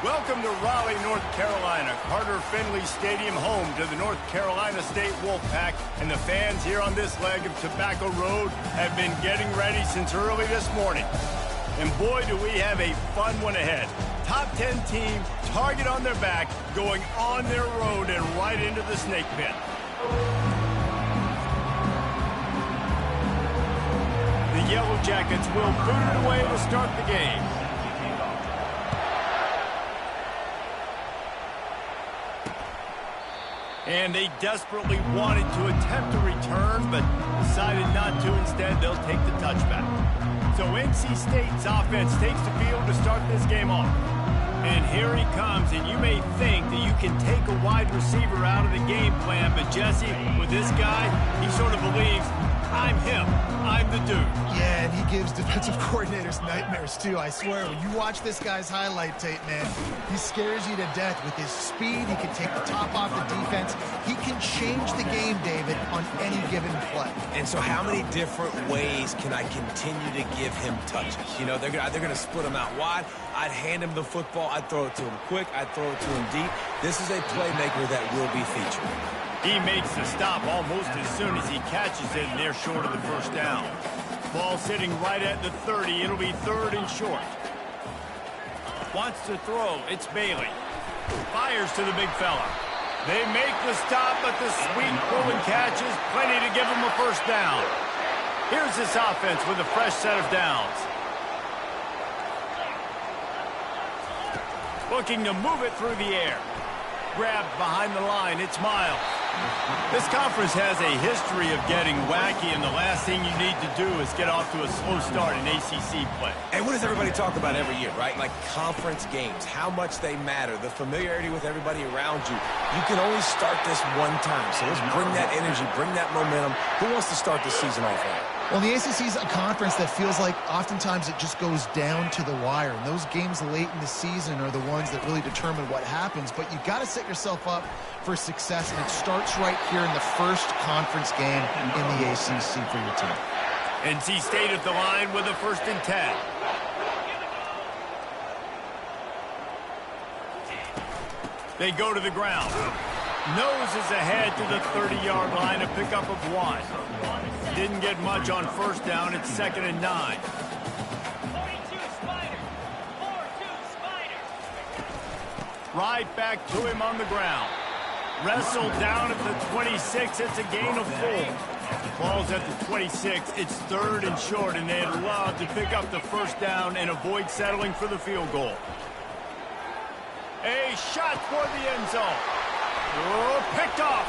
Welcome to Raleigh, North Carolina, Carter Finley Stadium, home to the North Carolina State Wolfpack, and the fans here on this leg of Tobacco Road have been getting ready since early this morning. And boy, do we have a fun one ahead. Top 10 team, target on their back, going on their road and right into the snake pit. The Yellow Jackets will boot it away to start the game. And they desperately wanted to attempt a return, but decided not to. Instead, they'll take the touchback. So NC State's offense takes the field to start this game off. And here he comes, and you may think that you can take a wide receiver out of the game plan, but Jesse, with this guy, he sort of believes, I'm him. I'm the dude. Yeah, and he gives defensive coordinators nightmares, too. I swear, when you watch this guy's highlight tape, man, he scares you to death with his speed. He can take the top off the defense. He can change the game, David, on any given play. And so how many different ways can I continue to give him touches? You know, they're going to split him out wide. I'd hand him the football. I'd throw it to him quick. I'd throw it to him deep. This is a playmaker that will be featured. He makes the stop almost as soon as he catches it, and they're short of the first down. Ball sitting right at the 30. It'll be third and short. Wants to throw. It's Bailey. Fires to the big fella. They make the stop, but the sweet pull and catch is plenty to give him a first down. Here's this offense with a fresh set of downs. Looking to move it through the air. Grabbed behind the line. It's Miles. This conference has a history of getting wacky, and the last thing you need to do is get off to a slow start in ACC play. And what does everybody talk about every year, right? Like conference games, how much they matter, the familiarity with everybody around you. You can only start this one time, so let's bring that energy, bring that momentum. Who wants to start the season off right? Well, the ACC is a conference that feels like oftentimes it just goes down to the wire. And those games late in the season are the ones that really determine what happens. But you've got to set yourself up for success, and it starts right here in the first conference game in the ACC for your team. NC State at the line with a 1st and 10. They go to the ground. Noses ahead to the 30-yard line, a pickup of 1. Didn't get much on first down. It's 2nd and 9. Right back to him on the ground. Wrestled down at the 26. It's a gain of 4. Ball's at the 26. It's 3rd and short, and they'd love to pick up the first down and avoid settling for the field goal. A shot for the end zone. Oh, picked off.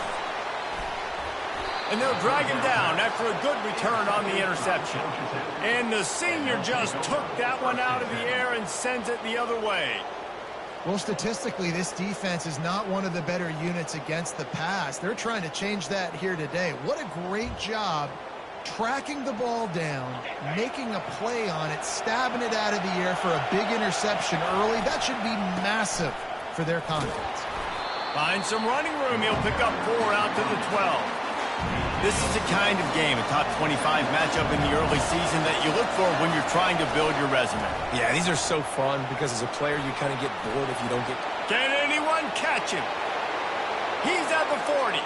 And they'll drag him down after a good return on the interception. And the senior just took that one out of the air and sends it the other way. Well, statistically, this defense is not one of the better units against the pass. They're trying to change that here today. What a great job tracking the ball down, making a play on it, stabbing it out of the air for a big interception early. That should be massive for their confidence. Finds some running room. He'll pick up 4 out to the 12. This is the kind of game, a top 25 matchup in the early season that you look for when you're trying to build your resume. Yeah, these are so fun because as a player, you kind of get bored if you don't get... Can anyone catch him? He's at the 40.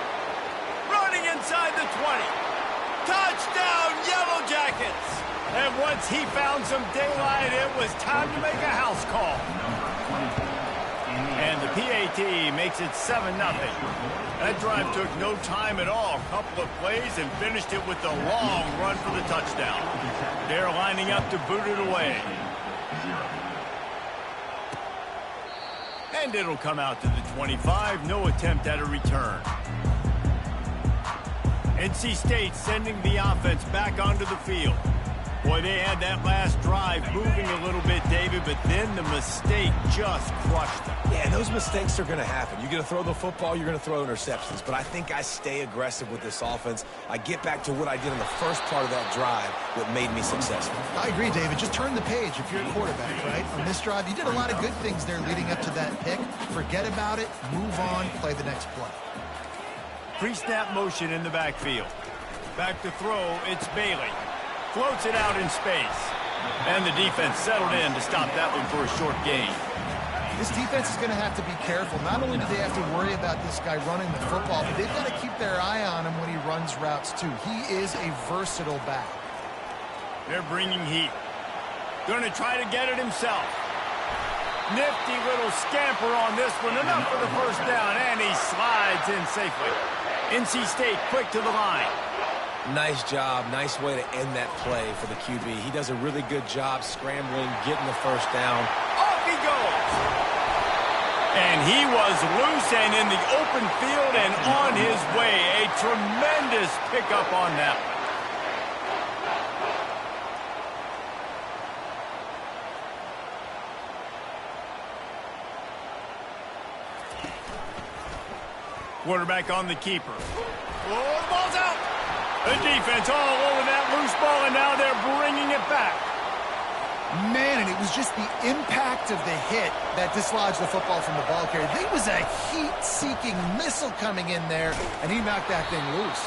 Running inside the 20. Touchdown, Yellow Jackets! And once he found some daylight, it was time to make a house call. And the PAT makes it 7-0. That drive took no time at all. A couple of plays and finished it with a long run for the touchdown. They're lining up to boot it away. And it'll come out to the 25. No attempt at a return. NC State sending the offense back onto the field. Boy, they had that last drive moving a little bit, David, but then the mistake just crushed them. Yeah, those mistakes are going to happen. You're going to throw the football, you're going to throw interceptions. But I think I stay aggressive with this offense. I get back to what I did in the first part of that drive that made me successful. I agree, David. Just turn the page if you're a quarterback, right? On this drive, you did a lot of good things there leading up to that pick. Forget about it, move on, play the next play. Pre-snap motion in the backfield. Back to throw, it's Bailey. Floats it out in space. And the defense settled in to stop that one for a short gain. This defense is going to have to be careful. Not only do they have to worry about this guy running the football, but they've got to keep their eye on him when he runs routes too. He is a versatile back. They're bringing heat. Going to try to get it himself. Nifty little scamper on this one. Enough for the first down, and he slides in safely. NC State quick to the line. Nice job. Nice way to end that play for the QB. He does a really good job scrambling, getting the first down. Off he goes. And he was loose and in the open field and on his way. A tremendous pickup on that one. Quarterback on the keeper. Oh, the ball's out. The defense all over that loose ball, and now they're bringing it back. Man, and it was just the impact of the hit that dislodged the football from the ball carrier. There was a heat-seeking missile coming in there, and he knocked that thing loose.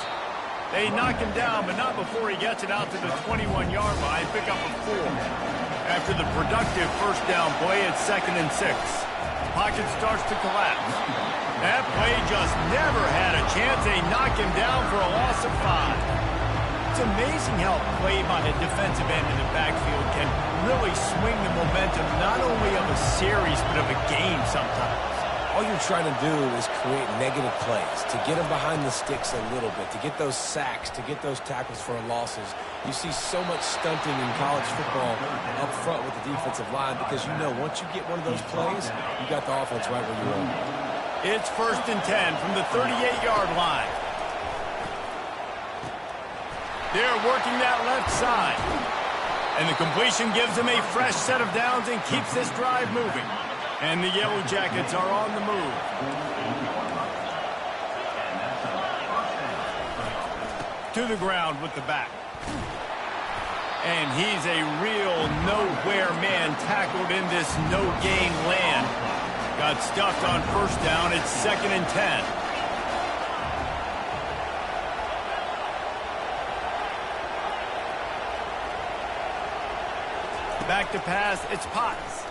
They knock him down, but not before he gets it out to the 21-yard line. Pick up a 4. After the productive first down play, it's 2nd and 6. Pocket starts to collapse. That play just never had a chance. They knock him down for a loss of 5. It's amazing how play by a defensive end in the backfield can really swing the momentum not only of a series but of a game sometimes. All you're trying to do is create negative plays, to get them behind the sticks a little bit, to get those sacks, to get those tackles for losses. You see so much stunting in college football up front with the defensive line because you know once you get one of those plays, you got the offense right where you want. It's 1st and 10 from the 38-yard line. They're working that left side. And the completion gives them a fresh set of downs and keeps this drive moving. And the Yellow Jackets are on the move. To the ground with the back. And he's a real nowhere man tackled in this no-gain land. Got stuffed on first down. It's 2nd and 10. Back to pass. It's Potts.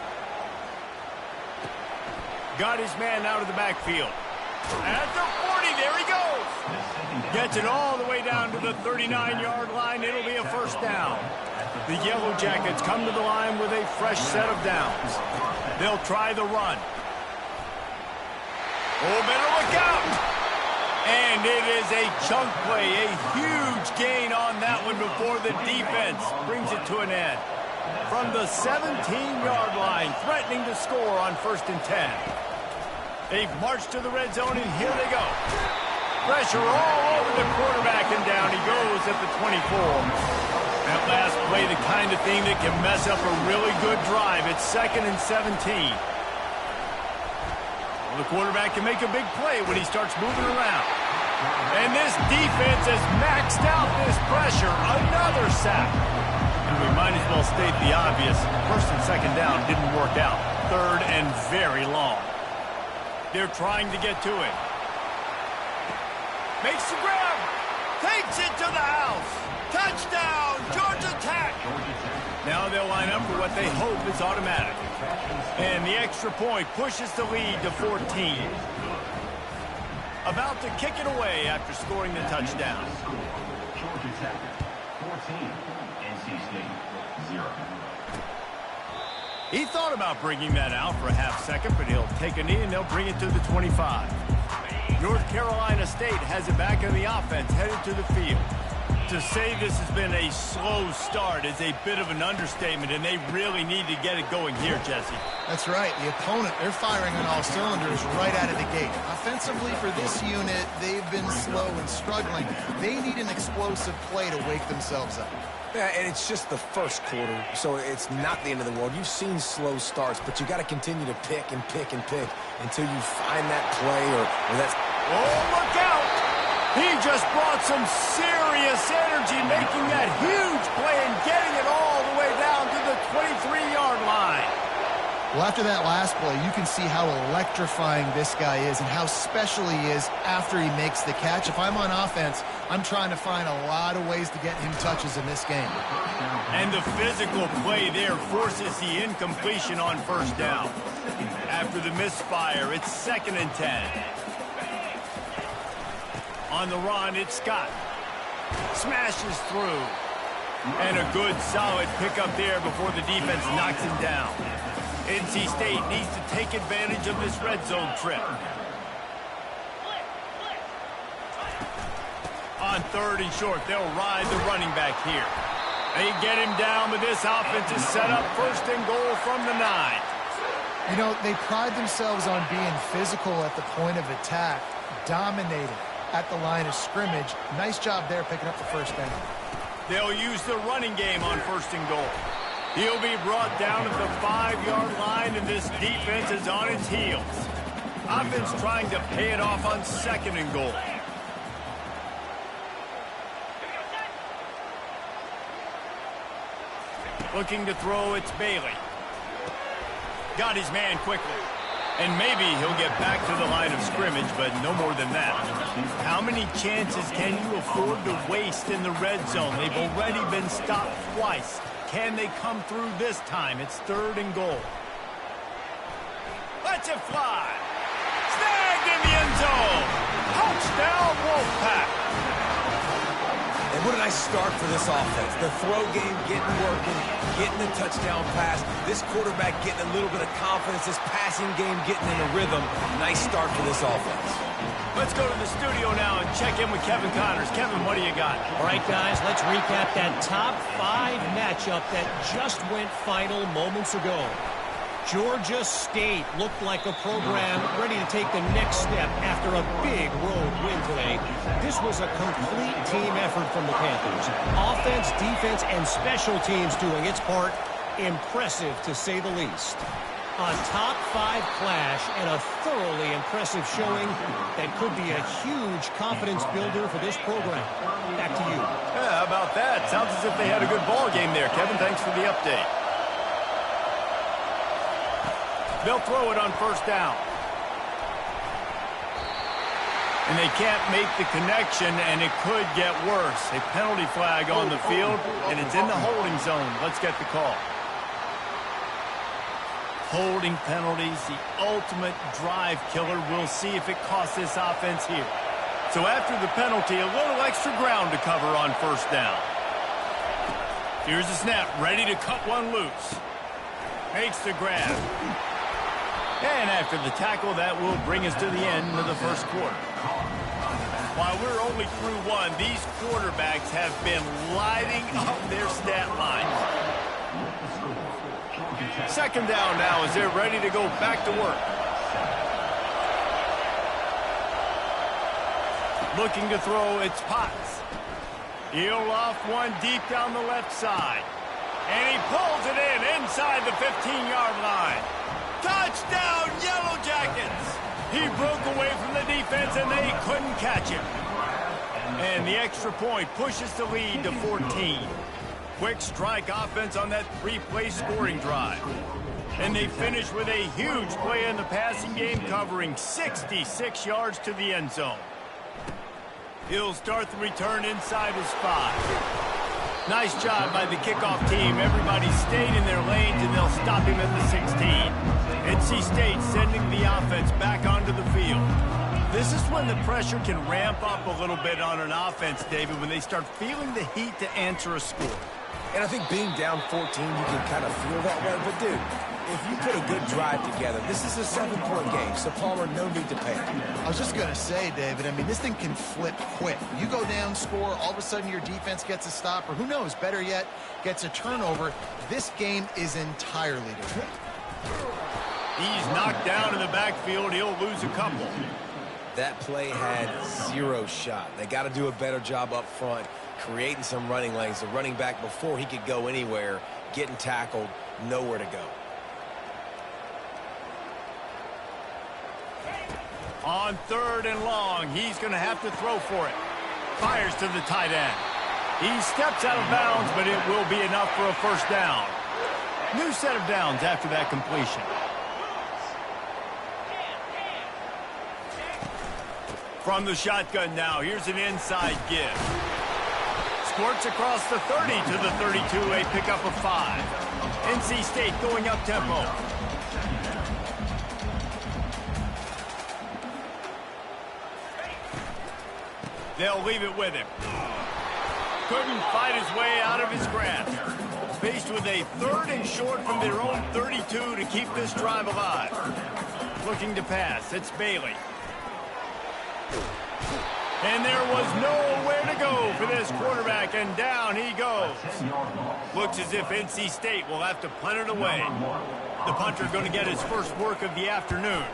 Got his man out of the backfield. At the 40, there he goes. Gets it all the way down to the 39-yard line. It'll be a first down. The Yellow Jackets come to the line with a fresh set of downs. They'll try the run. Oh, better look out. And it is a chunk play, a huge gain on that one before the defense brings it to an end. From the 17-yard line, threatening to score on 1st and 10. They've marched to the red zone, and here they go. Pressure all over the quarterback, and down he goes at the 24. That last play, the kind of thing that can mess up a really good drive. It's 2nd and 17. Well, the quarterback can make a big play when he starts moving around. And this defense has maxed out this pressure. Another sack. And we might as well state the obvious. 1st and 2nd down didn't work out. 3rd and very long. They're trying to get to it. Makes the grab. Takes it to the house. Touchdown, Georgia Tech. Now they'll line up for what they hope is automatic. And the extra point pushes the lead to 14. About to kick it away after scoring the touchdown. Georgia Tech, 14. NC State, 0. He thought about bringing that out for a half second, but he'll take a knee and they'll bring it to the 25. North Carolina State has it back in the offense, headed to the field. To say this has been a slow start is a bit of an understatement, and they really need to get it going here, Jesse. That's right. The opponent, they're firing on all cylinders right out of the gate. Offensively for this unit, they've been slow and struggling. They need an explosive play to wake themselves up. Yeah, and it's just the first quarter, so it's not the end of the world. You've seen slow starts, but you got to continue to pick and pick and pick until you find that play or that's... Oh, look out! He just brought some serious energy, making that huge play and getting it all the way down to the 23-yard line. Well, after that last play, you can see how electrifying this guy is and how special he is after he makes the catch. If I'm on offense, I'm trying to find a lot of ways to get him touches in this game. And the physical play there forces the incompletion on first down. After the misfire, it's 2nd and 10. On the run, it's Scott. Smashes through. And a good, solid pickup there before the defense knocks him down. NC State needs to take advantage of this red zone trip. On 3rd and short, they'll ride the running back here. They get him down, but this offense is set up 1st and goal from the 9. You know, they pride themselves on being physical at the point of attack, dominating at the line of scrimmage. Nice job there picking up the 1st down. They'll use the running game on 1st and goal. He'll be brought down at the 5-yard line, and this defense is on its heels. Offense trying to pay it off on 2nd and goal. Looking to throw, it's Bailey. Got his man quickly. And maybe he'll get back to the line of scrimmage, but no more than that. How many chances can you afford to waste in the red zone? They've already been stopped twice. Can they come through this time? It's 3rd and goal. Let's it fly. Snagged in the end zone. Touchdown, Wolfpack. And what a nice start for this offense. The throw game getting working, getting the touchdown pass. This quarterback getting a little bit of confidence. This passing game getting in a rhythm. Nice start for this offense. Let's go to the studio now and check in with Kevin Connors. Kevin, what do you got? All right, guys, let's recap that top 5 matchup that just went final moments ago. Georgia State looked like a program ready to take the next step after a big road win today. This was a complete team effort from the Panthers. Offense, defense, and special teams doing its part. Impressive, to say the least. A top 5 clash and a thoroughly impressive showing that could be a huge confidence builder for this program. Back to you. Yeah, how about that? Sounds as if they had a good ball game there. Kevin, thanks for the update. They'll throw it on 1st down. And they can't make the connection, and it could get worse. A penalty flag on the field, and it's in the holding zone. Let's get the call. Holding penalties, the ultimate drive killer. We'll see if it costs this offense here. So after the penalty, a little extra ground to cover on 1st down. Here's the snap, ready to cut one loose. Makes the grab. And after the tackle, that will bring us to the end of the 1st quarter. While we're only through 1, these quarterbacks have been lighting up their stat lines. 2nd down now as they're ready to go back to work. Looking to throw, it's Potts. He'll off one deep down the left side. And he pulls it in inside the 15-yard line. Touchdown, Yellow Jackets! He broke away from the defense, and they couldn't catch him. And the extra point pushes the lead to 14. Quick strike offense on that 3-play scoring drive. And they finish with a huge play in the passing game, covering 66 yards to the end zone. He'll start the return inside his 5. Nice job by the kickoff team. Everybody stayed in their lanes, and they'll stop him at the 16. NC State sending the offense back onto the field. This is when the pressure can ramp up a little bit on an offense, David, when they start feeling the heat to answer a score. And I think being down 14, you can kind of feel that way. But, dude, if you put a good drive together, this is a 7-point game. So, Palmer, no need to panic. I was just going to say, David, I mean, this thing can flip quick. You go down, score, all of a sudden your defense gets a stop, or who knows, better yet, gets a turnover. This game is entirely different. He's knocked down in the backfield. He'll lose a couple. That play had 0 shot. They got to do a better job up front, creating some running lanes. The running back, before he could go anywhere, getting tackled, nowhere to go. On 3rd and long, he's going to have to throw for it. Fires to the tight end. He steps out of bounds, but it will be enough for a 1st down. New set of downs after that completion. From the shotgun now, here's an inside give. Squirts across the 30 to the 32, a pickup of 5. NC State going up tempo. They'll leave it with him. Couldn't fight his way out of his grasp. Faced with a 3rd and short from their own 32 to keep this drive alive. Looking to pass. It's Bailey. And there was nowhere to go for this quarterback, and down he goes. Looks as if NC State will have to punt it away. The punter going to get his first work of the afternoon.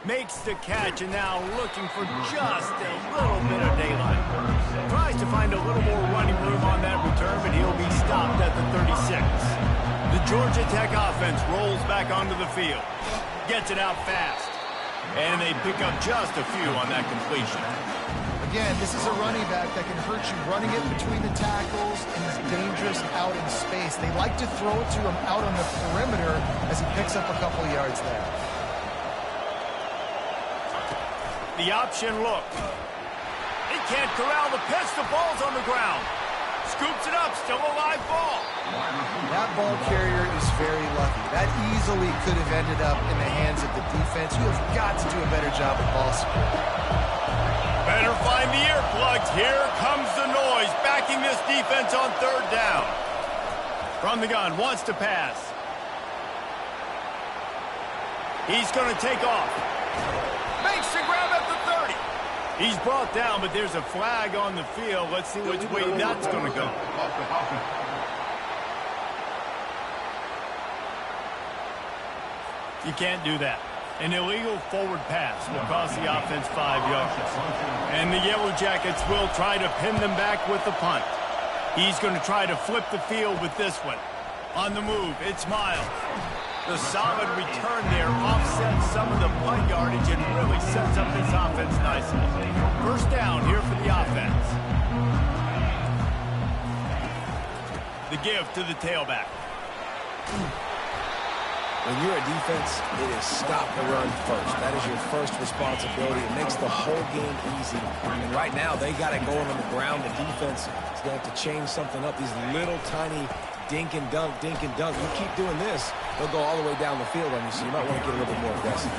Makes the catch, and now looking for just a little bit of daylight. Tries to find a little more running room on that return, but he'll be stopped at the 36. The Georgia Tech offense rolls back onto the field. Gets it out fast. And they pick up just a few on that completion. Again, this is a running back that can hurt you running it between the tackles, and he's dangerous out in space. They like to throw it to him out on the perimeter as he picks up a couple of yards there. The option look. He can't corral the pitch. The ball's on the ground. Scoops it up. Still a live ball. That ball carrier is very lucky. That easily could have ended up in the hands of the defense. You have got to do a better job of ball support. Better find the earplugs. Here comes the noise. Backing this defense on 3rd down. From the gun. Wants to pass. He's going to take off. Makes the grab at the 30. He's brought down, but there's a flag on the field. Let's see which way that's going to go. You can't do that. An illegal forward pass will cost the offense 5 yards. And the Yellow Jackets will try to pin them back with the punt. He's going to try to flip the field with this one. On the move, it's Miles. The solid return there offsets some of the punt yardage and really sets up this offense nicely. First down here for the offense. The give to the tailback. When you're a defense, it is stop the run first. That is your first responsibility. It makes the whole game easy. And right now, they got it going on the ground. The defense is going to have to change something up. These little tiny dink and dunk, dink and dunk. You keep doing this, they'll go all the way down the field on you, so you might want to get a little bit more aggressive.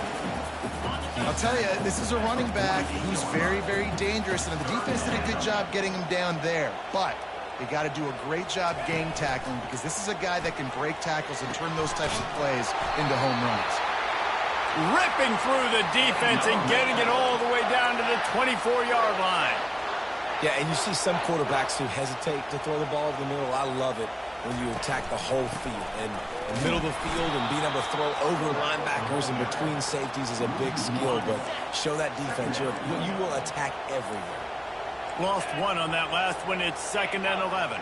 I'll tell you, this is a running back who's very, very dangerous, and the defense did a good job getting him down there. But they got to do a great job gang tackling, because this is a guy that can break tackles and turn those types of plays into home runs. Ripping through the defense and getting it all the way down to the 24-yard line. Yeah, and you see some quarterbacks who hesitate to throw the ball over the middle. I love it when you attack the whole field. And the middle of the field and being able to throw over linebackers and between safeties is a big skill. But show that defense. You will attack everywhere. Lost one on that last one. It's 2nd and 11.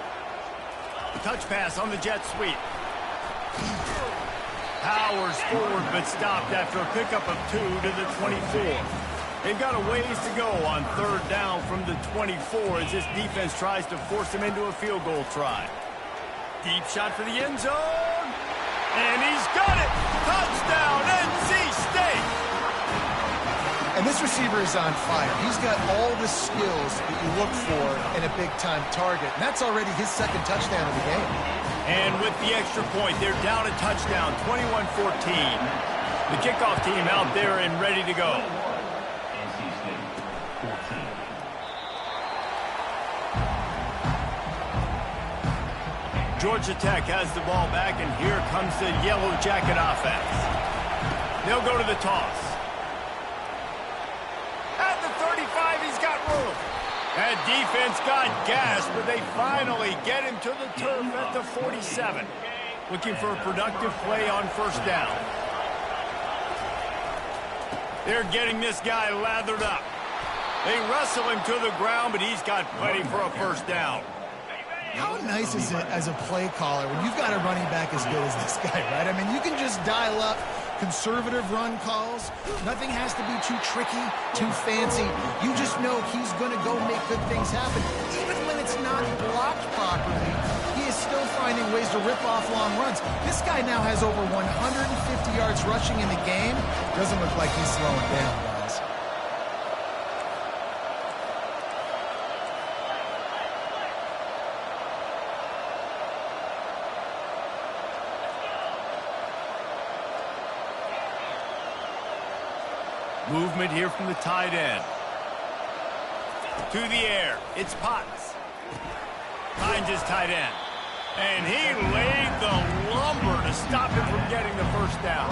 Touch pass on the jet sweep. Powers forward, but stopped after a pickup of 2 to the 24. They've got a ways to go on 3rd down from the 24 as this defense tries to force him into a field goal try. Deep shot for the end zone. And he's got it. Touchdown, NC State. And this receiver is on fire. He's got all the skills that you look for in a big-time target. And that's already his 2nd touchdown of the game. And with the extra point, they're down a touchdown, 21-14. The kickoff team out there and ready to go. NC State 14. Georgia Tech has the ball back, and here comes the Yellow Jacket offense. They'll go to the toss. At the 35, he's got room. That defense got gas, but they finally get him to the turf at the 47. Looking for a productive play on 1st down. They're getting this guy lathered up. They wrestle him to the ground, but he's got plenty for a 1st down. How nice is it as a play caller when you've got a running back as good as this guy, right? I mean, you can just dial up conservative run calls. Nothing has to be too tricky, too fancy. You just know he's going to go make good things happen. Even when it's not blocked properly, he is still finding ways to rip off long runs. This guy now has over 150 yards rushing in the game. Doesn't look like he's slowing down, guys. Movement here from the tight end. To the air. It's Potts. Finds his tight end. And he laid the lumber to stop him from getting the first down.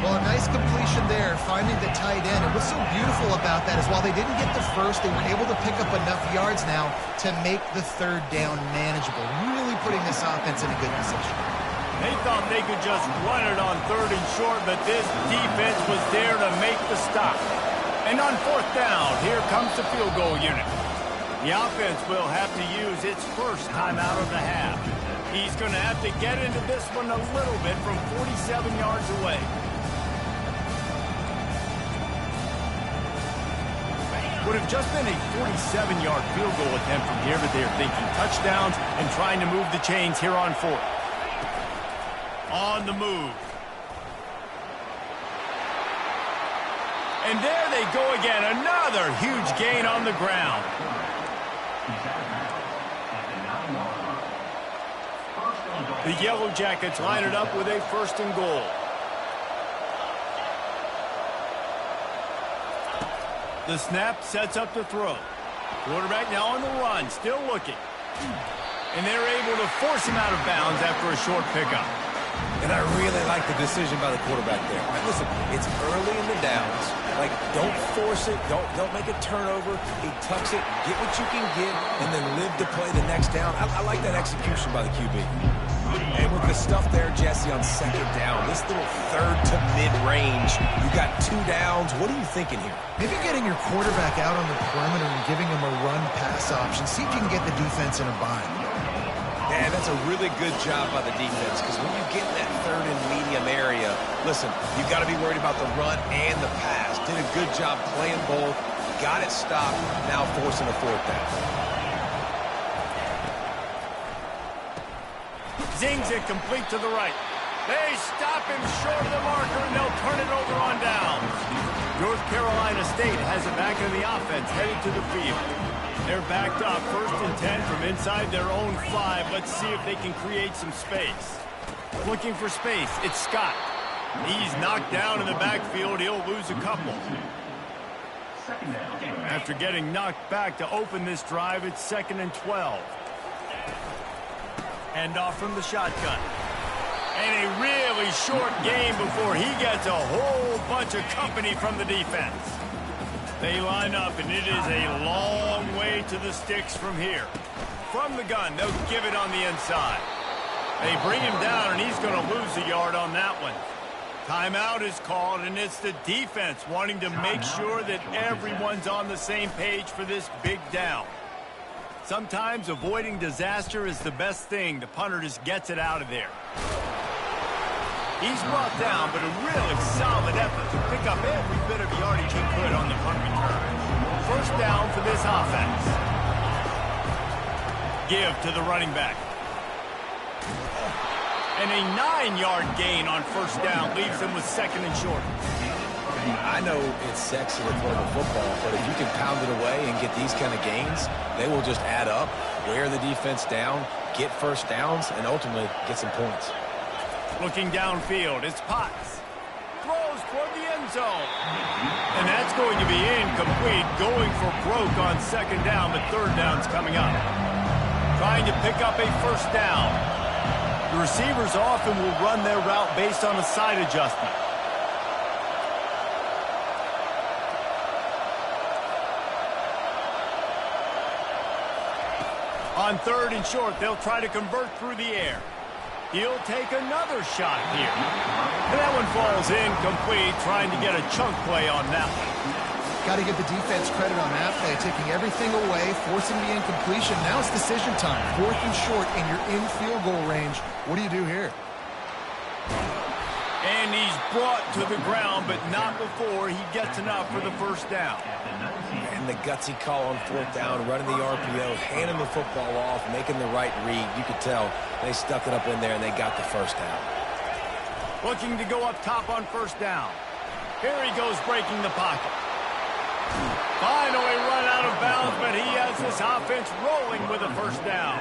Well, a nice completion there, finding the tight end. And what's so beautiful about that is while they didn't get the first, they were able to pick up enough yards now to make the third down manageable. Really putting this offense in a good position. They thought they could just run it on 3rd and short, but this defense was there to make the stop. And on 4th down, here comes the field goal unit. The offense will have to use its first timeout of the half. He's going to have to get into this one a little bit from 47 yards away. Would have just been a 47-yard field goal attempt from here, but they're thinking touchdowns and trying to move the chains here on 4th. On the move. And there they go again. Another huge gain on the ground. The Yellow Jackets line it up with a 1st and goal. The snap sets up the throw. Quarterback now on the run, still looking. And they're able to force him out of bounds after a short pickup. And I really like the decision by the quarterback there. Right, listen, it's early in the downs. Like, don't force it. Don't make a turnover. He tucks it, get what you can get, and then live to play the next down. I like that execution by the QB. And with the stuff there, Jesse, on 2nd down, this little 3rd to mid-range, you got 2 downs. What are you thinking here? Maybe getting your quarterback out on the perimeter and giving him a run-pass option. See if you can get the defense in a bind. Yeah, that's a really good job by the defense because when you get in that 3rd and medium area, listen, you've got to be worried about the run and the pass. Did a good job playing both, got it stopped, now forcing a 4th down. Zings it complete to the right. They stop him short of the marker, and they'll turn it over on downs. North Carolina State has it back in the offense, headed to the field. They're backed up, 1st and 10 from inside their own 5. Let's see if they can create some space. Looking for space, it's Scott. He's knocked down in the backfield. He'll lose a couple. After getting knocked back to open this drive, it's 2nd and 12. Hand off from the shotgun. And a really short game before he gets a whole bunch of company from the defense. They line up, and it is a long way to the sticks from here. From the gun, they'll give it on the inside. They bring him down, and he's going to lose a yard on that one. Timeout is called, and it's the defense wanting to make sure that everyone's on the same page for this big down. Sometimes avoiding disaster is the best thing. The punter just gets it out of there. He's brought down, but a really solid effort to pick up every bit of yardage he could on the punt return. 1st down for this offense. Give to the running back. And a 9-yard gain on 1st down leaves him with 2nd and short. I know it's sexy to throw the football, but if you can pound it away and get these kind of gains, they will just add up, wear the defense down, get 1st downs, and ultimately get some points. Looking downfield, it's Potts. Throws toward the end zone. And that's going to be incomplete, going for broke on 2nd down, but 3rd down's coming up. Trying to pick up a 1st down. The receivers often will run their route based on a side adjustment. On 3rd and short, they'll try to convert through the air. He'll take another shot here. And that one falls incomplete, trying to get a chunk play on that one. Got to give the defense credit on that play, taking everything away, forcing the incompletion. Now it's decision time. 4th and short, and you're in field goal range. What do you do here? And he's brought to the ground, but not before he gets enough for the 1st down. And the gutsy call on 4th down, running the RPO, handing the football off, making the right read. You could tell they stuck it up in there, and they got the 1st down. Looking to go up top on 1st down. Here he goes breaking the pocket. Finally run out of bounds, but he has this offense rolling with a 1st down.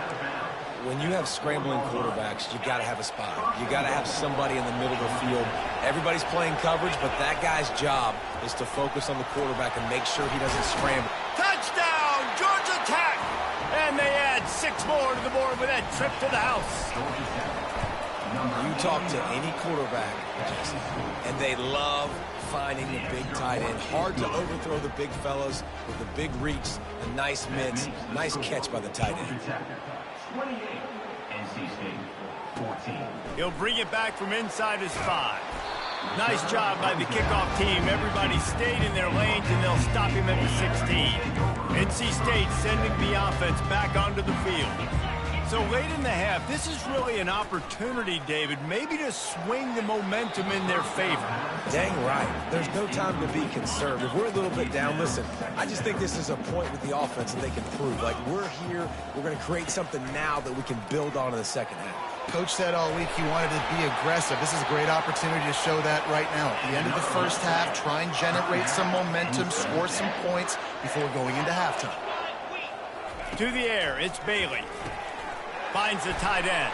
when you have scrambling quarterbacks, you got to have a spot. You got to have somebody in the middle of the field. Everybody's playing coverage, but that guy's job is to focus on the quarterback and make sure he doesn't scramble. Touchdown, Georgia Tech! And they add 6 more to the board with that trip to the house. You talk to any quarterback, and they love finding the big tight end. Hard to overthrow the big fellas with the big reach and nice mitts. Nice catch by the tight end. 28, NC State, 14. He'll bring it back from inside his 5. Nice job by the kickoff team. Everybody stayed in their lanes, and they'll stop him at the 16. NC State sending the offense back onto the field. So late in the half, this is really an opportunity, David, maybe to swing the momentum in their favor. Dang right. There's no time to be concerned. If we're a little bit down, listen, I just think this is a point with the offense that they can prove. Like, we're here, we're going to create something now that we can build on in the second half. Coach said all week he wanted to be aggressive. This is a great opportunity to show that right now. At the end of the first half, try and generate some momentum, score some points before going into halftime. To the air, it's Bailey. Finds the tight end.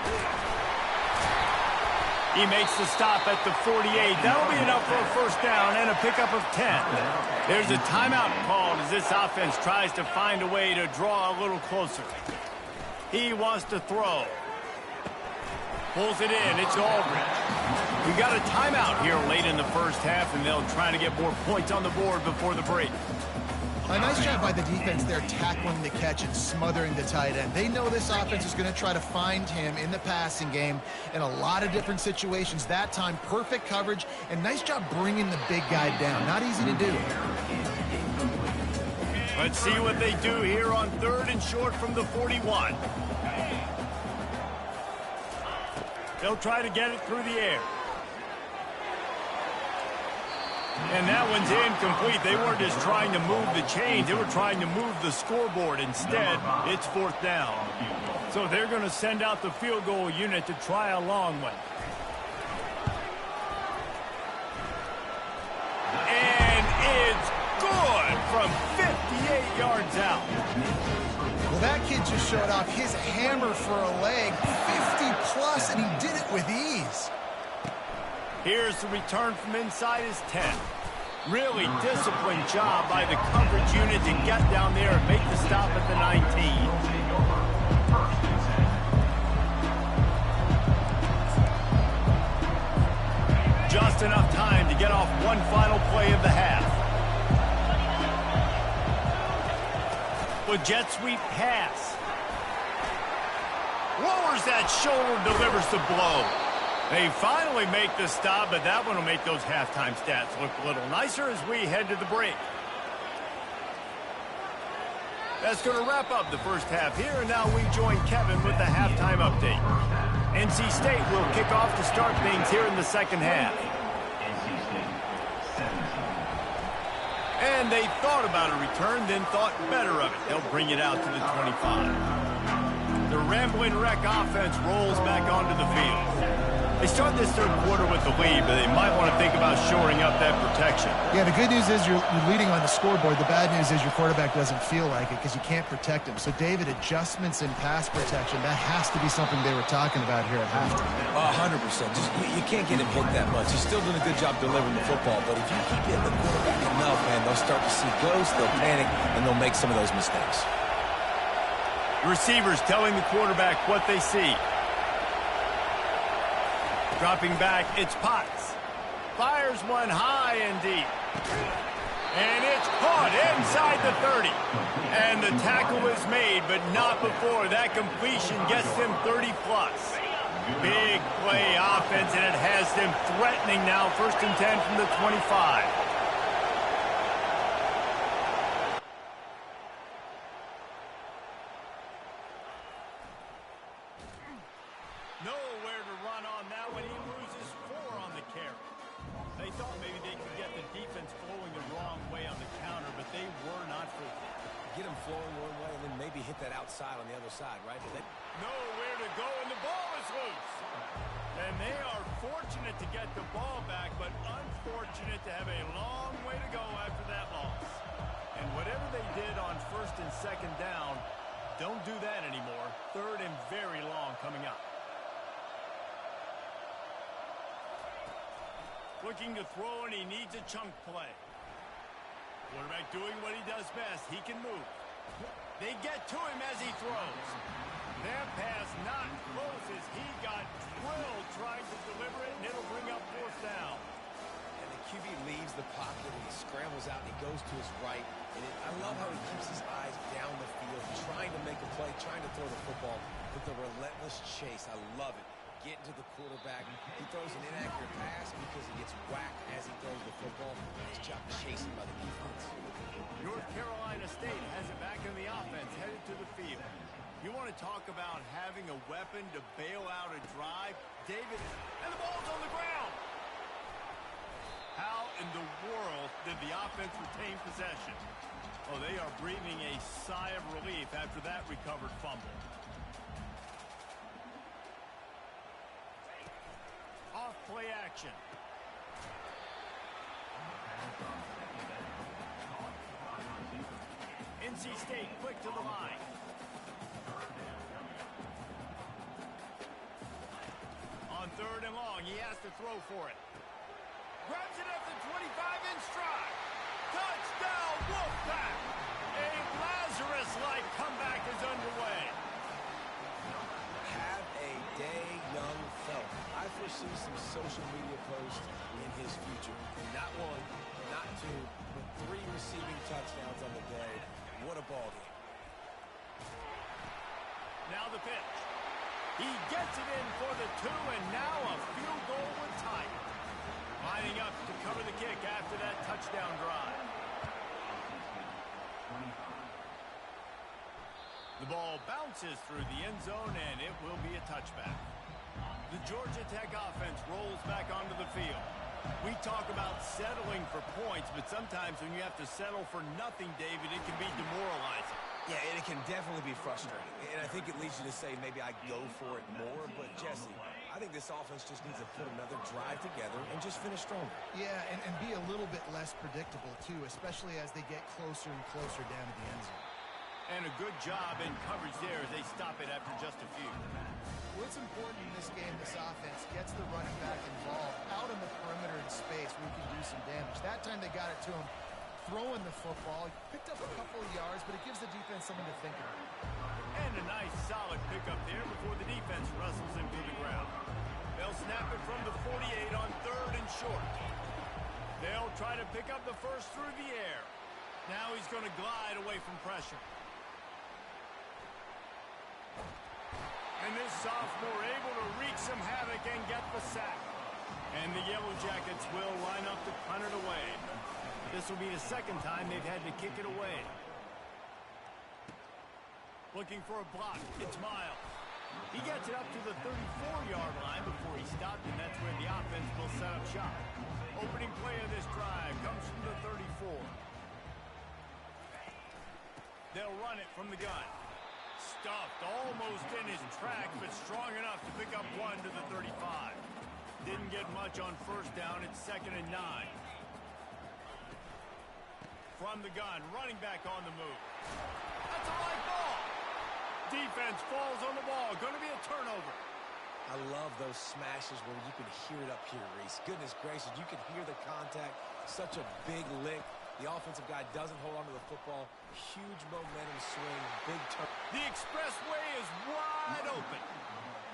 He makes the stop at the 48. That'll be enough for a first down and a pickup of 10. There's a timeout called as this offense tries to find a way to draw a little closer. He wants to throw. Pulls it in. It's Aldridge. We got a timeout here late in the first half, and they'll try to get more points on the board before the break. A nice job by the defense there, tackling the catch and smothering the tight end. They know this offense is going to try to find him in the passing game in a lot of different situations. That time, perfect coverage, and nice job bringing the big guy down. Not easy to do. Let's see what they do here on 3rd and short from the 41. They'll try to get it through the air. And that one's incomplete. They weren't just trying to move the chains. They were trying to move the scoreboard. Instead, it's 4th down. So they're going to send out the field goal unit to try a long one. And it's good from 58 yards out. Well, that kid just showed off his hammer for a leg, 50-plus, and he did it with ease. Here's the return from inside his 10. Really disciplined job by the coverage unit to get down there and make the stop at the 19. Just enough time to get off one final play of the half. With jet sweep pass. Lowers that shoulder, delivers the blow. They finally make the stop, but that one will make those halftime stats look a little nicer as we head to the break. That's going to wrap up the first half here, and now we join Kevin with the halftime update. NC State will kick off to start things here in the second half. NC State, 17. And they thought about a return, then thought better of it. They'll bring it out to the 25. The Ramblin' Wreck offense rolls back onto the field. They start this third quarter with the lead, but they might want to think about shoring up that protection. Yeah, the good news is you're leading on the scoreboard. The bad news is your quarterback doesn't feel like it because you can't protect him. So, David, adjustments in pass protection, that has to be something they were talking about here at halftime. 100%. Just, you can't get him hit that much. He's still doing a good job delivering the football, but if you keep hitting the quarterback enough, man, they'll start to see ghosts, they'll panic, and they'll make some of those mistakes. Receivers telling the quarterback what they see. Dropping back, it's Potts. Fires one high and deep. And it's caught inside the 30. And the tackle is made, but not before. That completion gets them 30-plus. Big play offense, and it has them threatening now. 1st and 10 from the 25. Nowhere to run on that when he loses 4 on the carry. They thought maybe they could get the defense flowing the wrong way on the counter, but they were not for it. Get them flowing one way and then maybe hit that outside on the other side, right? Nowhere to go, and the ball is loose. And they are fortunate to get the ball back, but unfortunate to have a long way to go after that loss. And whatever they did on 1st and 2nd down, Don't do that anymore. Third and very long coming up. Looking to throw, and he needs a chunk play. Quarterback doing what he does best. He can move. They get to him as he throws. That pass not close as he got drilled trying to deliver it, and it'll bring up fourth down. And the QB leaves the pocket, and he scrambles out, and he goes to his right. And I love how he keeps his eyes down the field, trying to make a play, trying to throw the football with the relentless chase. I love it. Getting to the quarterback. He throws an inaccurate pass because he gets whacked as he throws the football. Nice job chasing by the defense. North Carolina State has it back in the offense, headed to the field. You want to talk about having a weapon to bail out a drive? David, and the ball's on the ground. How in the world did the offense retain possession? Oh, they are breathing a sigh of relief after that recovered fumble. Off play action. NC State quick to the line. On third and long, he has to throw for it. Grabs it up to 25 in stride. Touchdown, Wolfpack! A Lazarus-like comeback is underway. Have a day, young fella. I foresee some social media posts in his future. Not one, not two, but 3 receiving touchdowns on the day. What a ball game. Now the pitch. He gets it in for the 2, and now a field goal would tie it. Lining up to cover the kick after that touchdown drive. The ball bounces through the end zone, and it will be a touchback. The Georgia Tech offense rolls back onto the field. We talk about settling for points, but sometimes when you have to settle for nothing, David, it can be demoralizing. Yeah, and it can definitely be frustrating. And I think it leads you to say maybe I go for it more. But, Jesse, I think this offense just needs to put another drive together and just finish stronger. Yeah, and be a little bit less predictable, too, especially as they get closer and closer down to the end zone. And a good job in coverage there as they stop it after just a few. What's important in this game, this offense gets the running back involved out on the perimeter in space where he can do some damage. That time they got it to him throwing the football. He picked up a couple of yards, but it gives the defense something to think about. And a nice solid pickup there before the defense wrestles him to the ground. They'll snap it from the 48 on third and short. They'll try to pick up the first through the air. Now he's going to glide away from pressure. And this sophomore able to wreak some havoc and get the sack. And the Yellow Jackets will line up to punt it away. This will be the second time they've had to kick it away. Looking for a block. It's Miles. He gets it up to the 34-yard line before he stopped, and that's where the offense will set up shop. Opening play of this drive comes from the 34. They'll run it from the gun. Stuffed almost in his track, but strong enough to pick up 1 to the 35. Didn't get much on first down. It's 2nd and 9. From the gun, running back on the move. That's a right ball. Defense falls on the ball. Going to be a turnover. I love those smashes where you can hear it up here, Reese. Goodness gracious, you can hear the contact. Such a big lick. The offensive guy doesn't hold on to the football. Huge momentum swing, big turn. The expressway is wide open.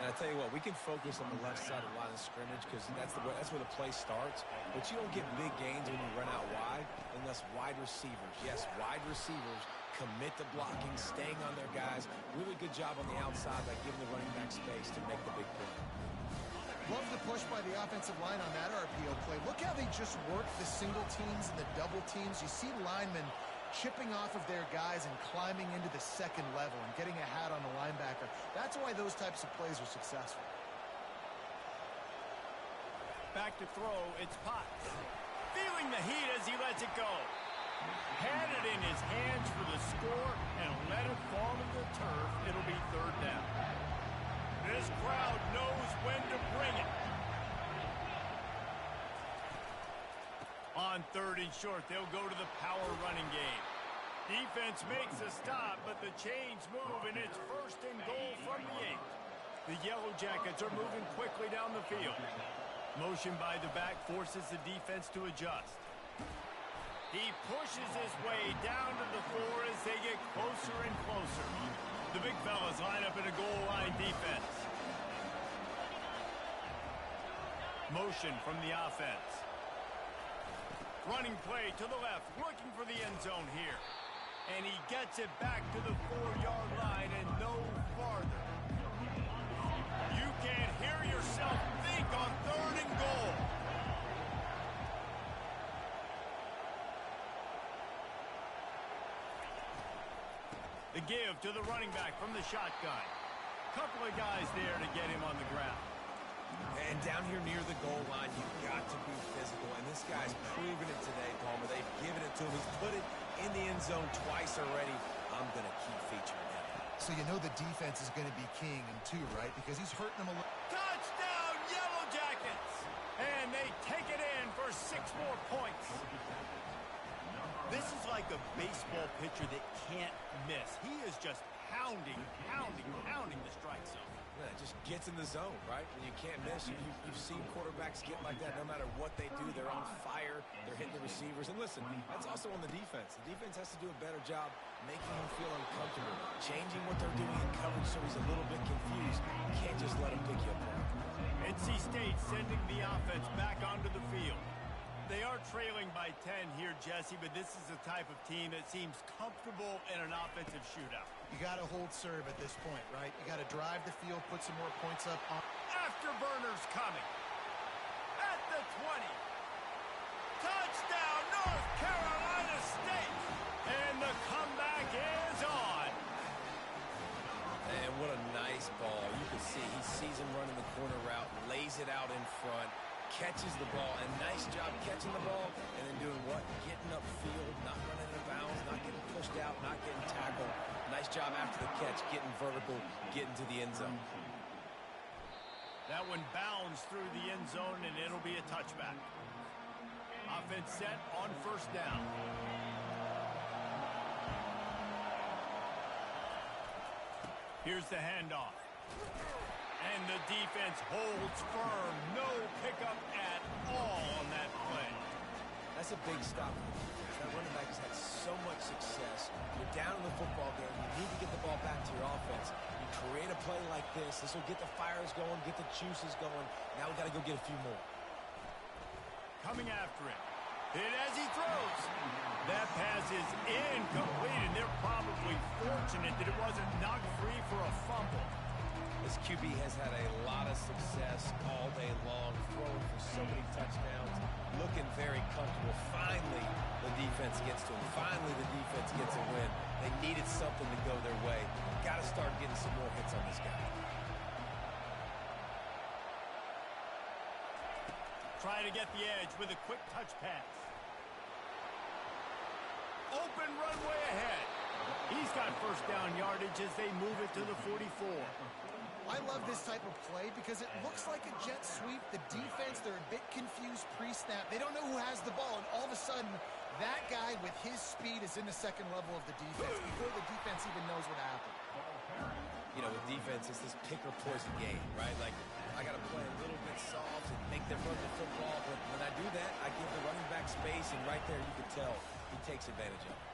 And I tell you what, we can focus on the left side of the line of scrimmage because that's where the play starts. But you don't get big gains when you run out wide unless wide receivers, yes, wide receivers commit to blocking, staying on their guys. Really good job on the outside by giving the running back space to make the big play. Love the push by the offensive line on that RPO play. Look how they just work the single teams and the double teams. You see linemen chipping off of their guys and climbing into the second level and getting a hat on the linebacker. That's why those types of plays are successful. Back to throw, it's Potts. Feeling the heat as he lets it go. Had it in his hands for the score and let it fall to the turf. It'll be 3rd down. This crowd knows when to bring it. On 3rd and short, they'll go to the power running game. defense makes a stop, but the chains move, and it's 1st and goal from the 8. The Yellow Jackets are moving quickly down the field. Motion by the back forces the defense to adjust. He pushes his way down to the floor as they get closer and closer. The big fellas line up in a goal line defense. Motion from the offense. Running play to the left, looking for the end zone here. And he gets it back to the 4-yard line and no farther. You can't hear yourself think on 3rd and goal. The give to the running back from the shotgun. Couple of guys there to get him on the ground. And down here near the goal line, you've got to be physical. And this guy's proven it today, Palmer. They've given it to him. He's put it in the end zone twice already. I'm going to keep featuring him. So you know the defense is going to be keying him too, right? Because he's hurting them a little. Touchdown, Yellow Jackets! And they take it in for 6 more points. This is like a baseball pitcher that can't miss. He is just pounding the strike zone. Yeah, it just gets in the zone, right? When you can't miss, you've seen quarterbacks get like that no matter what they do. They're on fire. They're hitting the receivers. And listen, that's also on the defense. The defense has to do a better job making him feel uncomfortable, changing what they're doing in coverage so he's a little bit confused. You can't just let him pick you apart. NC State sending the offense back onto the field. They are trailing by 10 here, Jesse, but this is the type of team that seems comfortable in an offensive shootout. You got to hold serve at this point, right? You got to drive the field, put some more points up on. Afterburners coming. At the 20. Touchdown, North Carolina State. And the comeback is on. And what a nice ball. You can see he sees him running the corner route, lays it out in front, catches the ball, and nice job catching the ball and then doing what? Getting upfield, not running out of bounds, not getting pushed out, not getting tackled. Nice job after the catch, getting vertical, getting to the end zone. That one bounds through the end zone, and it'll be a touchback. Offense set on 1st down. Here's the handoff. And the defense holds firm. No pickup at all on that play. That's a big stop. That running back has had so much success. You're down in the football game. You need to get the ball back to your offense. You create a play like this. This will get the fires going, get the juices going. Now we got to go get a few more. Coming after it. Hit as he throws. That pass is incomplete, and they're probably fortunate that it wasn't knocked free for a fumble. This QB has had a lot of success all day long, throwing for so many touchdowns, looking very comfortable. Finally, the defense gets to him. Finally, the defense gets a win. They needed something to go their way. Got to start getting some more hits on this guy. Try to get the edge with a quick touch pass. Open runway ahead. He's got 1st down yardage as they move it to the 44. I love this type of play because it looks like a jet sweep. The defense, they're a bit confused pre-snap. They don't know who has the ball, and all of a sudden, that guy with his speed is in the 2nd level of the defense before the defense even knows what happened. You know, with defense, it's this pick or poison game, right? Like, I got to play a little bit soft and make them run the football, but when I do that, I give the running back space, and right there you can tell he takes advantage of it.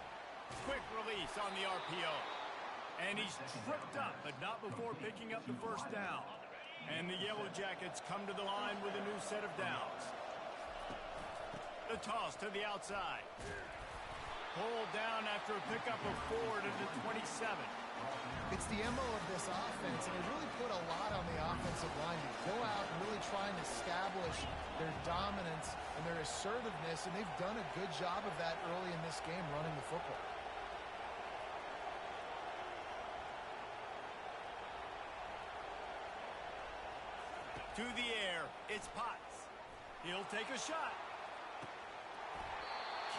Quick release on the RPO. And he's tripped up, but not before picking up the 1st down. And the Yellow Jackets come to the line with a new set of downs. The toss to the outside. Pulled down after a pickup of 4 to the 27. It's the MO of this offense, and they really put a lot on the offensive line to go out and really try and establish their dominance and their assertiveness, and they've done a good job of that early in this game running the football. To the air, it's Potts. He'll take a shot.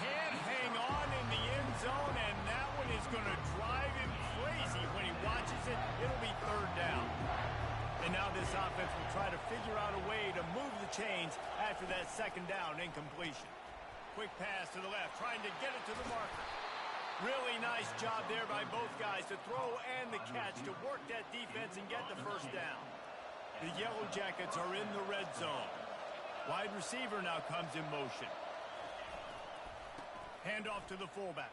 Can't hang on in the end zone, and that one is going to drive him crazy when he watches it. It'll be 3rd down. And now this offense will try to figure out a way to move the chains after that 2nd down incompletion. Quick pass to the left, trying to get it to the marker. Really nice job there by both guys to throw and the catch to work that defense and get the first down. The Yellow Jackets are in the red zone. Wide receiver now comes in motion. Handoff to the fullback.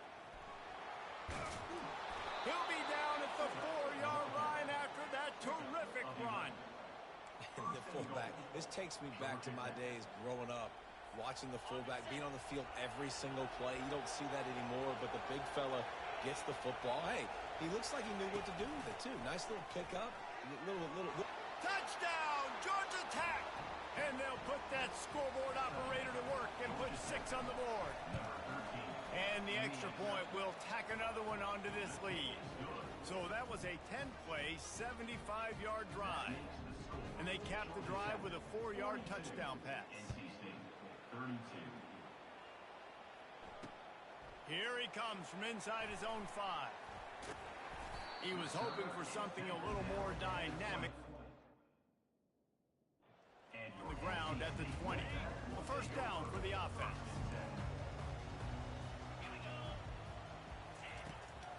He'll be down at the 4-yard line after that terrific run. The fullback. This takes me back to my days growing up, watching the fullback being on the field every single play. You don't see that anymore, but the big fella gets the football. Hey, he looks like he knew what to do with it, too. Nice little pickup. Little. Touchdown, Georgia Tech! And they'll put that scoreboard operator to work and put 6 on the board. And the extra point will tack another one onto this lead. So that was a 10-play, 75-yard drive. And they capped the drive with a 4-yard touchdown pass. NC State 32. Here he comes from inside his own 5. He was hoping for something a little more dynamic. On the ground at the 20. A first down for the offense.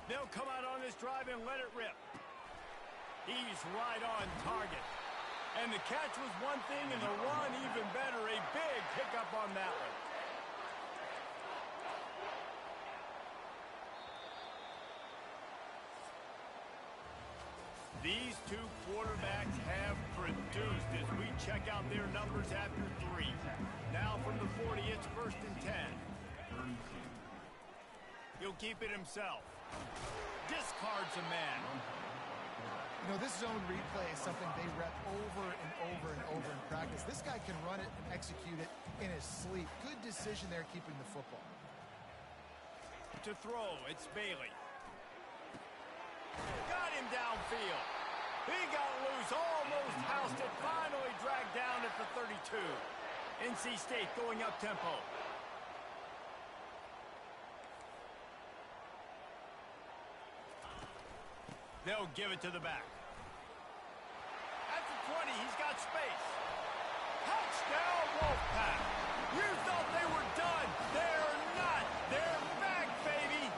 They'll come out on this drive and let it rip. He's right on target. And the catch was one thing and the run even better. A big pickup on that one. These two quarterbacks have produced as we check out their numbers after 3. Now from the 40, it's 1st and 10. 32. He'll keep it himself. Discards a man. You know, this zone replay is something they rep over and over and over in practice. This guy can run it and execute it in his sleep. Good decision there keeping the football. To throw, it's Bailey. Got him downfield. He got loose, almost housed it, finally dragged down at the 32. NC State going up tempo. They'll give it to the back. At the 20, he's got space. Touchdown, Wolfpack. You thought they were done. They're not. They're back, baby.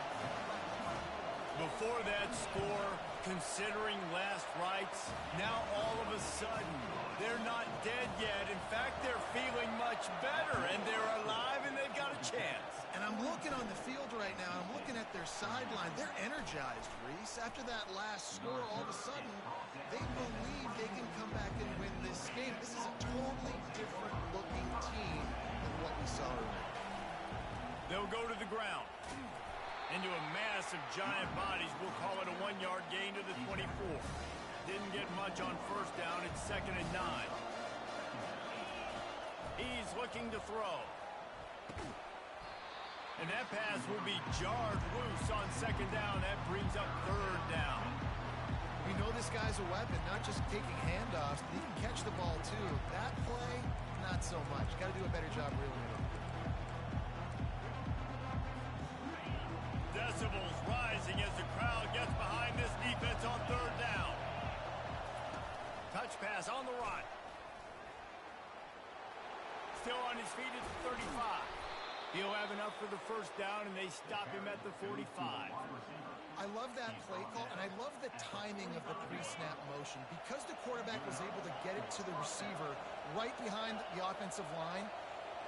Before that score, considering last rites, now all of a sudden, they're not dead yet. In fact, they're feeling much better, and they're alive, and they've got a chance. And I'm looking on the field right now. I'm looking at their sideline. They're energized, Reese. After that last score, all of a sudden, they believe they can come back and win this game. This is a totally different looking team than what we saw earlier. They'll go to the ground. Into a mass of giant bodies. We'll call it a 1-yard gain to the 24. Didn't get much on first down. It's 2nd and 9. He's looking to throw. And that pass will be jarred loose on 2nd down. That brings up 3rd down. We know this guy's a weapon, not just taking handoffs, but he can catch the ball too. That play, not so much. Got to do a better job reeling it in. Decibels rising as the crowd gets behind this defense on 3rd down. Touch pass on the run. Still on his feet at the 35. He'll have enough for the first down, and they stop him at the 45. I love that play call, and I love the timing of the pre-snap motion. Because the quarterback was able to get it to the receiver right behind the offensive line,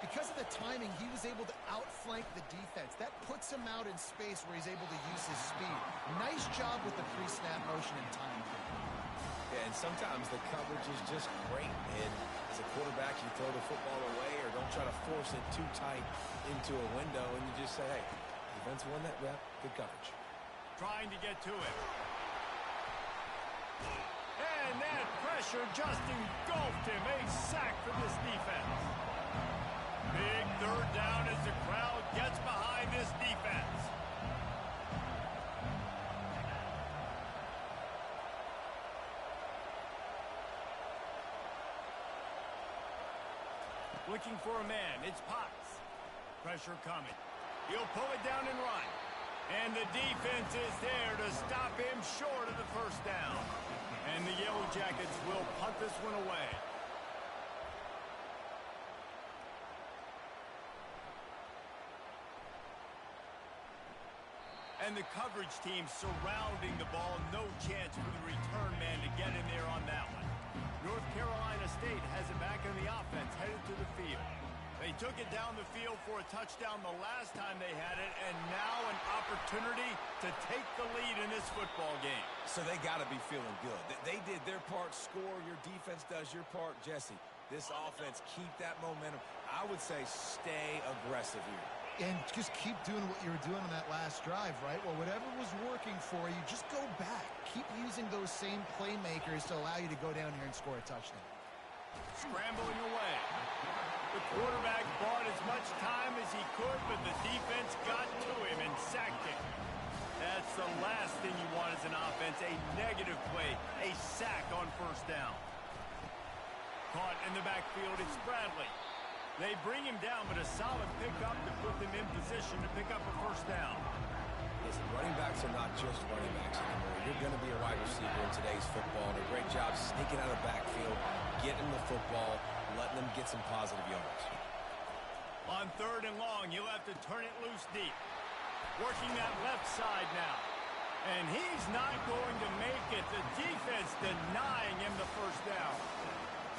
because of the timing, he was able to outflank the defense. That puts him out in space where he's able to use his speed. Nice job with the pre-snap motion and timing. Yeah, and sometimes the coverage is just great. And as a quarterback, you throw the football away or don't try to force it too tight into a window, and you just say, hey, defense won that rep, good coverage. Trying to get to it. And that pressure just engulfed him. A sack for this defense. Big 3rd down as the crowd gets behind this defense. Looking for a man. It's Potts. Pressure coming. He'll pull it down and run. And the defense is there to stop him short of the first down. And the Yellow Jackets will punt this one away. And the coverage team surrounding the ball. No chance for the return man to get in there on that one. North Carolina State has it back on the offense, headed to the field. They took it down the field for a touchdown the last time they had it, and now an opportunity to take the lead in this football game. So they got to be feeling good. They did their part, score. Your defense does your part. Jesse, this offense, keep that momentum. I would say stay aggressive here. And just keep doing what you were doing on that last drive, right? Well, whatever was working for you, just go back. Keep using those same playmakers to allow you to go down here and score a touchdown. Scrambling away. The quarterback bought as much time as he could, but the defense got to him and sacked him. That's the last thing you want as an offense, a negative play, a sack on first down. Caught in the backfield, it's Bradley. They bring him down, but a solid pickup to put them in position to pick up a first down. Listen, running backs are not just running backs anymore. You're going to be a wide receiver in today's football, and a great job sneaking out of the backfield, getting the football, letting them get some positive yards. On 3rd and long, you'll have to turn it loose deep. Working that left side now. And he's not going to make it. The defense denying him the first down.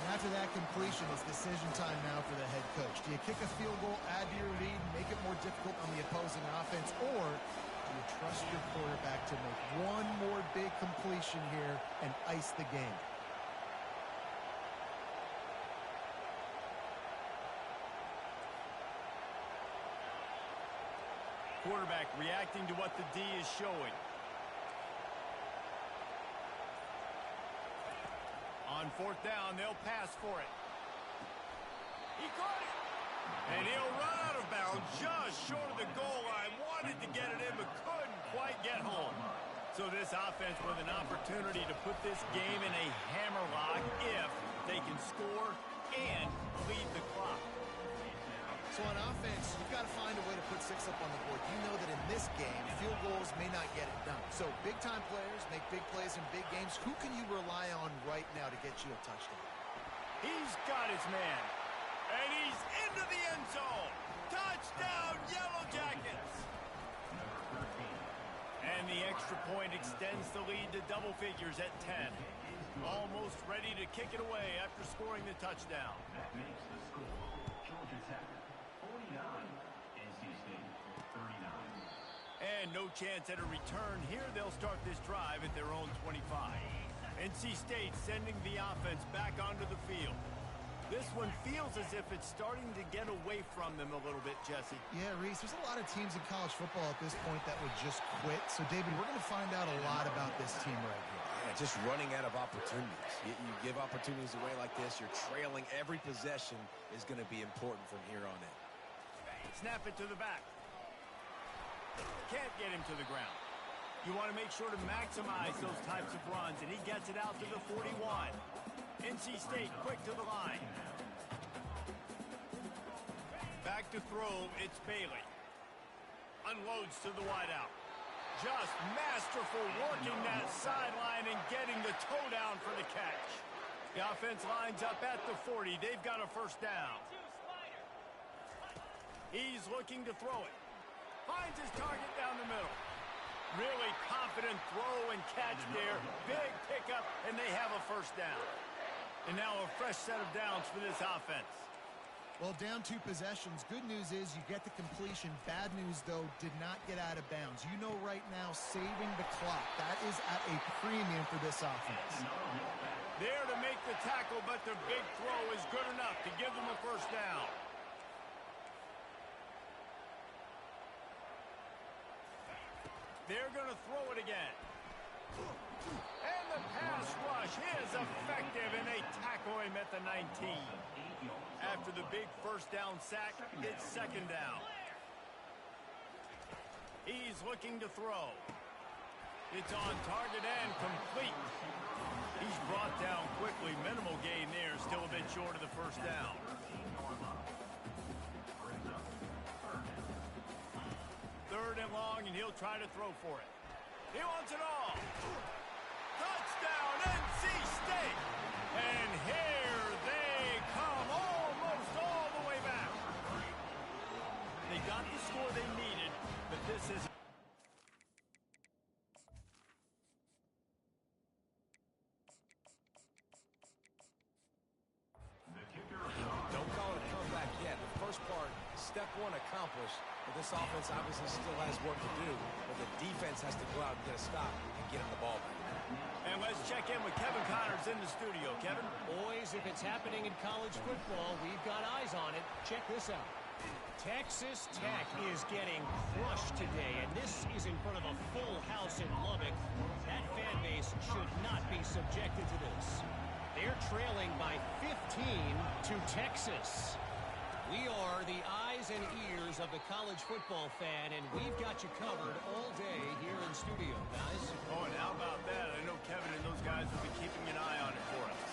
And after that completion, it's decision time now for the head coach. Do you kick a field goal, add to your lead, make it more difficult on the opposing offense, or do you trust your quarterback to make one more big completion here and ice the game? Quarterback reacting to what the D is showing. On 4th down, they'll pass for it. He caught it. And he'll run out of bounds just short of the goal line. Wanted to get it in, but couldn't quite get home. So this offense with an opportunity to put this game in a hammerlock if they can score and lead the clock. So on offense, you've got to find a way to put 6 up on the board. You know that in this game, field goals may not get it done. So big-time players make big plays in big games. Who can you rely on right now to get you a touchdown? He's got his man. And he's into the end zone. Touchdown, Yellow Jackets. And the extra point extends the lead to double figures at 10. Almost ready to kick it away after scoring the touchdown. That makes the score Georgia Tech 49, NC State 39. And no chance at a return here. They'll start this drive at their own 25. NC State sending the offense back onto the field. This one feels as if it's starting to get away from them a little bit, Jesse. Yeah, Reese, there's a lot of teams in college football at this point that would just quit. So, David, we're going to find out a lot about this team right here. Yeah, just running out of opportunities. You give opportunities away like this, you're trailing. Every possession is going to be important from here on in. Snap it to the back. Can't get him to the ground. You want to make sure to maximize those types of runs, and he gets it out to the 41. NC State quick to the line. Back to throw, it's Bailey. Unloads to the wideout. Just masterful working that sideline and getting the toe down for the catch. The offense lines up at the 40. They've got a first down. He's looking to throw it. Finds his target down the middle. Really confident throw and catch there. Big pickup, and they have a first down. And now a fresh set of downs for this offense. Well, down 2 possessions. Good news is you get the completion. Bad news, though, did not get out of bounds. You know right now, saving the clock. That is at a premium for this offense. There to make the tackle, but the big throw is good enough to give them a first down. They're going to throw it again. And the pass rush is effective, and they tackle him at the 19. After the big first down sack, it's second down. He's looking to throw. It's on target and complete. He's brought down quickly. Minimal gain there, still a bit short of the first down. Third and long, and he'll try to throw for it. He wants it all. Touchdown, NC State. And here they come, almost all the way back. They got the score they needed, but this is... step one accomplished, but this offense obviously still has work to do, but the defense has to go out and get a stop and get him the ball back. And let's check in with Kevin Connors in the studio. Kevin? Boys, if it's happening in college football, we've got eyes on it. Check this out. Texas Tech is getting crushed today, and this is in front of a full house in Lubbock. That fan base should not be subjected to this. They're trailing by 15 to Texas. We are the eyes and ears of the college football fan, and we've got you covered all day here in studio, guys. Oh, and how about that? I know Kevin and those guys will be keeping an eye on it for us.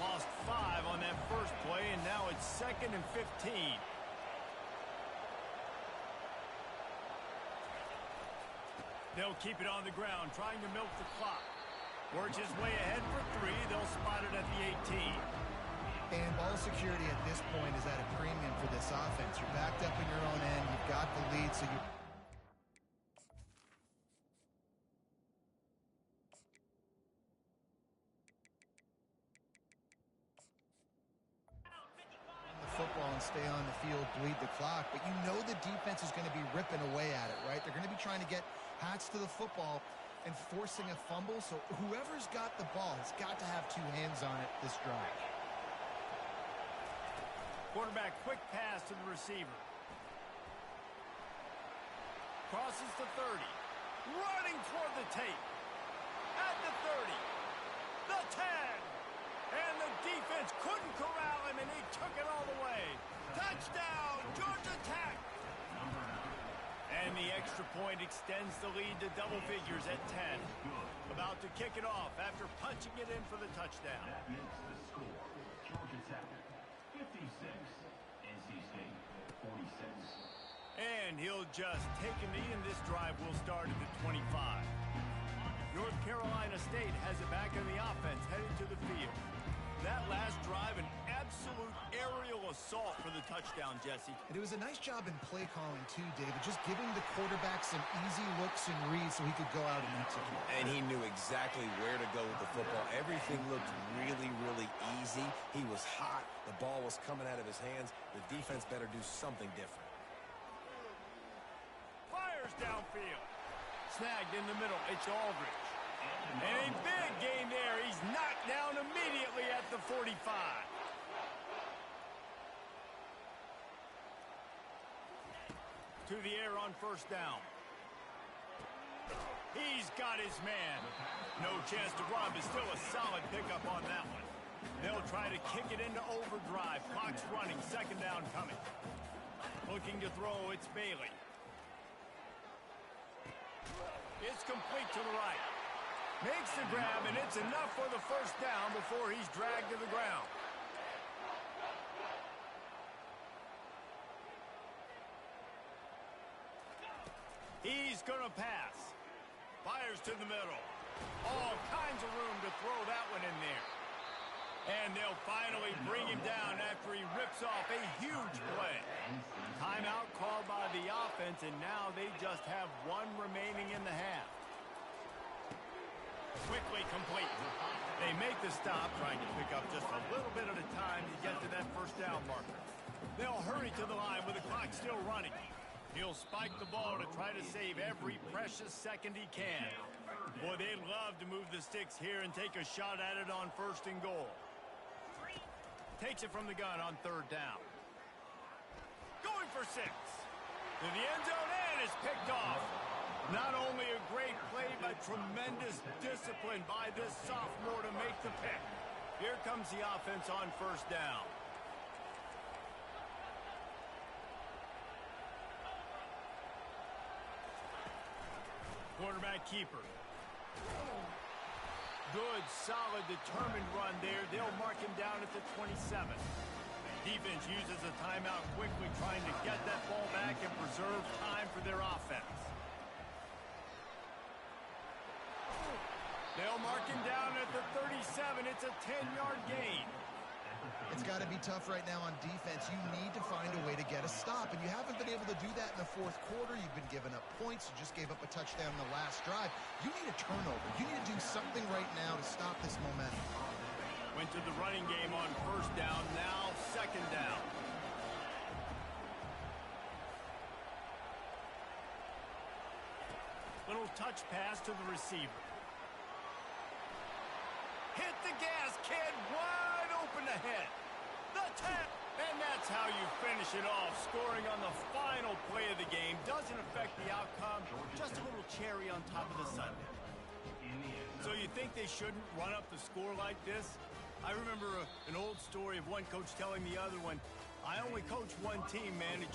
Lost 5 on that first play, and now it's 2nd and 15. They'll keep it on the ground, trying to milk the clock. Works his way ahead for 3. They'll spot it at the 18. And ball security at this point is at a premium for this offense. You're backed up in your own end. You've got the lead, so you... football and stay on the field, bleed the clock, but you know the defense is going to be ripping away at it, right? They're going to be trying to get hats to the football and forcing a fumble, so whoever's got the ball has got to have 2 hands on it this drive. Quarterback, quick pass to the receiver. Crosses the 30. Running toward the tape. At the 30. The 10. And the defense couldn't corral him, and he took it all the way. Touchdown, Georgia Tech! And the extra point extends the lead to double figures at 10. About to kick it off after punching it in for the touchdown. That makes the score. Georgia Tech, 56. NC State, 46. And he'll just take a knee, and this drive will start at the 25. North Carolina State has it back in the offense, headed to the field. That last drive, an absolute aerial assault for the touchdown, Jesse. And it was a nice job in play calling, too, David, just giving the quarterback some easy looks and reads so he could go out and execute. And he knew exactly where to go with the football. Everything looked really, really easy. He was hot. The ball was coming out of his hands. The defense better do something different. Fires downfield. Snagged in the middle. It's Aldridge. And a big gain there. He's knocked down immediately at the 45. To the air on first down. He's got his man. No chance to run, but still a solid pickup on that one. They'll try to kick it into overdrive. Clock's running. 2nd down coming. Looking to throw, it's Bailey. It's complete to the right. Makes the grab, and it's enough for the first down before he's dragged to the ground. He's going to pass. Fires to the middle. All kinds of room to throw that one in there. And they'll finally bring him down after he rips off a huge play. Timeout called by the offense, and now they just have 1 remaining in the half. Quickly complete. They make the stop, trying to pick up just a little bit at a time to get to that first down marker. They'll hurry to the line with the clock still running. He'll spike the ball to try to save every precious second he can. Boy, they'd love to move the sticks here and take a shot at it on 1st and goal. Takes it from the gun on 3rd down. Going for 6. To the end zone, and is picked off. Not only a great play, but tremendous discipline by this sophomore to make the pick. Here comes the offense on 1st down. Quarterback keeper. Good, solid, determined run there. They'll mark him down at the 27. Defense uses a timeout quickly, trying to get that ball back and preserve time for their offense. They'll mark him down at the 37. It's a 10-yard gain. It's got to be tough right now on defense. You need to find a way to get a stop, and you haven't been able to do that in the 4th quarter. You've been giving up points. You just gave up a touchdown in the last drive. You need a turnover. You need to do something right now to stop this momentum. Went to the running game on 1st down, now 2nd down. touch pass to the receiver. Hit the gas, kid. Wide open ahead. The tap. And that's how you finish it off. Scoring on the final play of the game doesn't affect the outcome. Just a little cherry on top of the sundae. So you think they shouldn't run up the score like this? I remember an old story of one coach telling the other one, I only coach one team, man. It's